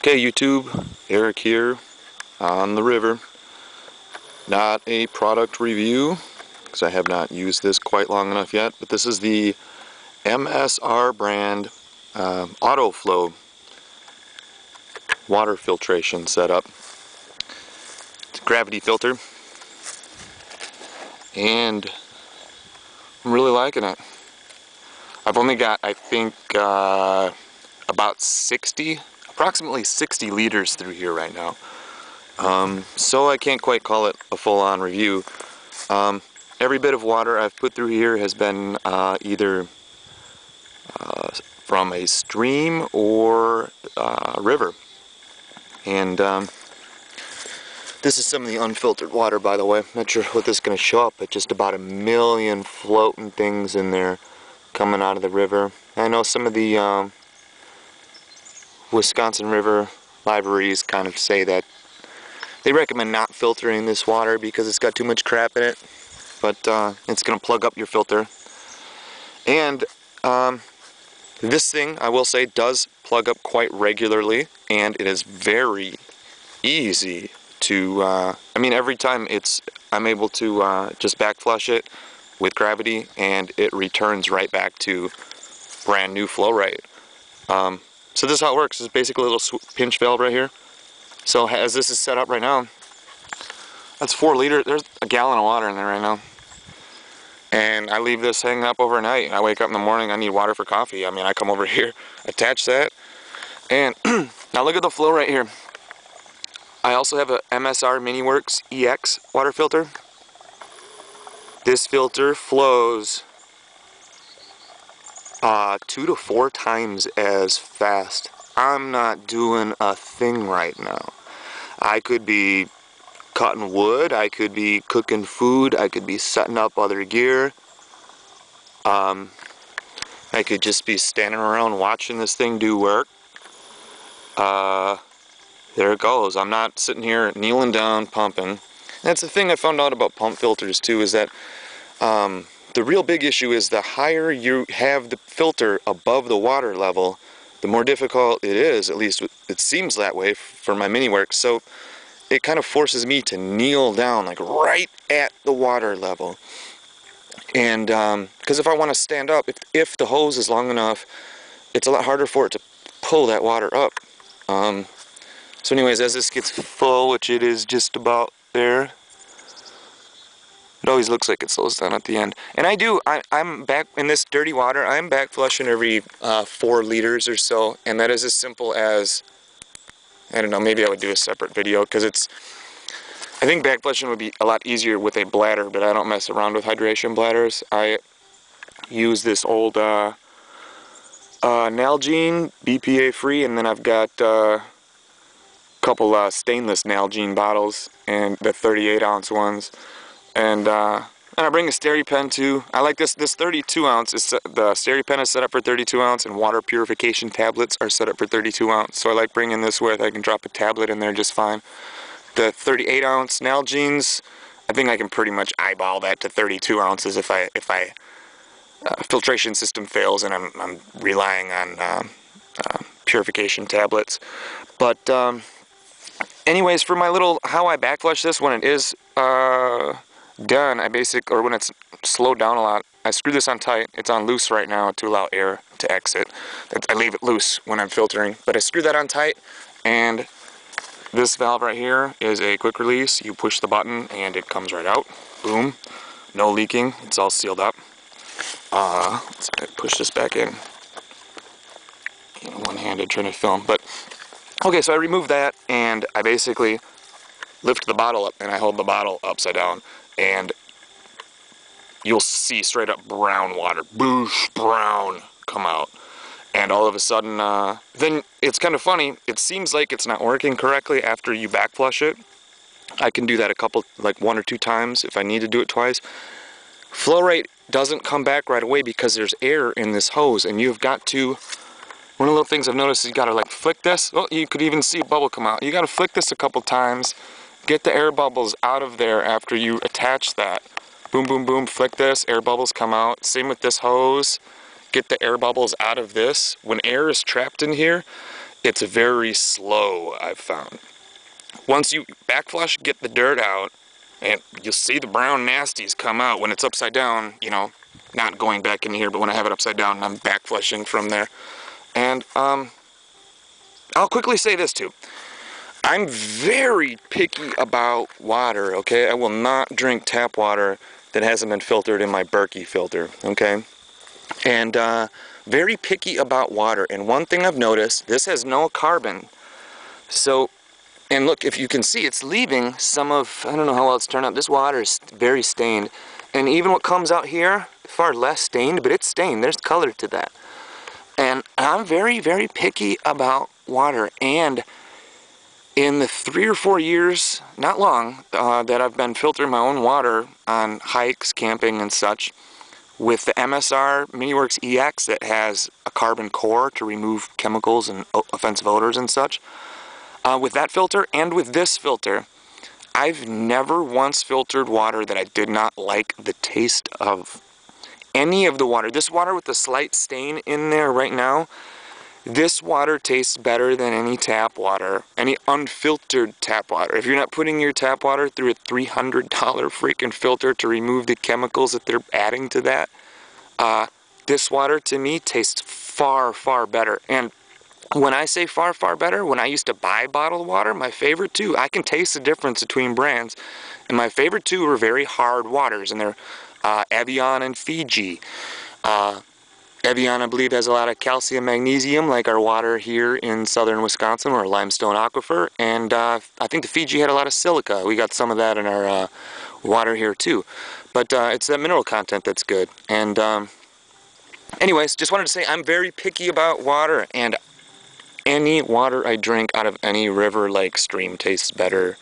Okay, YouTube, Eric here on the river. Not a product review, because I have not used this quite long enough yet, but this is the MSR brand Autoflow water filtration setup. It's a gravity filter, and I'm really liking it. I've only got, I think, about approximately 60 liters through here right now. So I can't quite call it a full-on review. Every bit of water I've put through here has been either from a stream or a river. And this is some of the unfiltered water, by the way. Not sure what this is going to show up, but just about 1 million floating things in there coming out of the river. I know some of the Wisconsin River libraries kind of say that they recommend not filtering this water because it's got too much crap in it, but it's going to plug up your filter. And this thing, I will say, does plug up quite regularly, and it is very easy to, I mean, every time I'm able to just back flush it with gravity, and it returns right back to brand new flow rate. So this is how it works. It's basically a little pinch valve right here. So as this is set up right now, that's 4 liters. There's a gallon of water in there right now. And I leave this hanging up overnight. I wake up in the morning, I need water for coffee. I mean, I come over here, attach that, and now look at the flow right here. I also have a MSR MiniWorks EX water filter. This filter flows 2 to 4 times as fast. I'm not doing a thing right now. I could be cutting wood, I could be cooking food, I could be setting up other gear. I could just be standing around watching this thing do work. There it goes. I'm not sitting here kneeling down pumping. That's the thing I found out about pump filters too, is that the real big issue is the higher you have the filter above the water level, the more difficult it is. At least it seems that way for my MiniWorks. So it kind of forces me to kneel down, like right at the water level. And because if I want to stand up, if the hose is long enough, it's a lot harder for it to pull that water up. So anyways, as this gets full, which it is just about there, it always looks like it slows down at the end. And I'm back in this dirty water. I'm back flushing every 4 liters or so, and that is as simple as, I don't know, maybe I would do a separate video, because I think back flushing would be a lot easier with a bladder, but I don't mess around with hydration bladders. I use this old Nalgene, BPA free, and then I've got a couple stainless Nalgene bottles, and the 38-ounce ones. And I bring a SteriPen too. I like this 32 ounce. The SteriPen is set up for 32 ounce, and water purification tablets are set up for 32 ounce. So I like bringing this with. I can drop a tablet in there just fine. The 38 ounce Nalgene's, I think I can pretty much eyeball that to 32 ounces if filtration system fails and I'm relying on purification tablets. But anyways, for my little how I backflush this when it is done, or when it's slowed down a lot, I screw this on tight. It's on loose right now to allow air to exit. I leave it loose when I'm filtering, but I screw that on tight, and this valve right here is a quick release. You push the button and it comes right out. Boom. No leaking. It's all sealed up. Let's push this back in. One-handed trying to film, but okay, so I remove that and I basically lift the bottle up and I hold the bottle upside down, and you'll see straight up brown water, boosh, brown, come out. And all of a sudden, then it's kind of funny, it seems like it's not working correctly after you backflush it. I can do that like 1 or 2 times if I need to do it twice. Flow rate doesn't come back right away because there's air in this hose, and you've got to, one of the little things I've noticed is you gotta like flick this. Well, you could even see a bubble come out. You gotta flick this a couple times, get the air bubbles out of there after you attach that. Boom, boom, boom, flick this, air bubbles come out. Same with this hose. Get the air bubbles out of this. When air is trapped in here, it's very slow, I've found. Once you back flush, get the dirt out, and you'll see the brown nasties come out when it's upside down, you know, not going back in here, but when I have it upside down, I'm back flushing from there. And I'll quickly say this too. I'm very picky about water, okay? I will not drink tap water that hasn't been filtered in my Berkey filter, okay? And very picky about water. And one thing I've noticed, this has no carbon. So, and look, if you can see, it's leaving some of, I don't know how well it's turned out. This water is very stained. And even what comes out here, far less stained, but it's stained. There's color to that. And I'm very, very picky about water. And in the 3 or 4 years, not long, that I've been filtering my own water on hikes, camping, and such, with the MSR MiniWorks EX that has a carbon core to remove chemicals and offensive odors and such, with that filter and with this filter, I've never once filtered water that I did not like the taste of. Any of the water. This water with the slight stain in there right now, this water tastes better than any tap water, any unfiltered tap water. If you're not putting your tap water through a $300 freaking filter to remove the chemicals that they're adding to that, this water to me tastes far, far better. And when I say far, far better, when I used to buy bottled water, my favorite two, I can taste the difference between brands. And my favorite two are very hard waters, and they're Evian and Fiji. Evian, I believe, has a lot of calcium, magnesium, like our water here in southern Wisconsin, or a limestone aquifer. And I think the Fiji had a lot of silica. We got some of that in our water here too. But it's that mineral content that's good. And anyways, just wanted to say I'm very picky about water, and any water I drink out of any river, lake, stream tastes better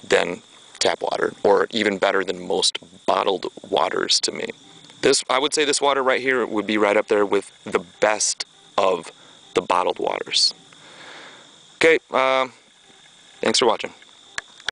than tap water, or even better than most bottled waters to me. This, I would say this water right here would be right up there with the best of the bottled waters. Okay, thanks for watching.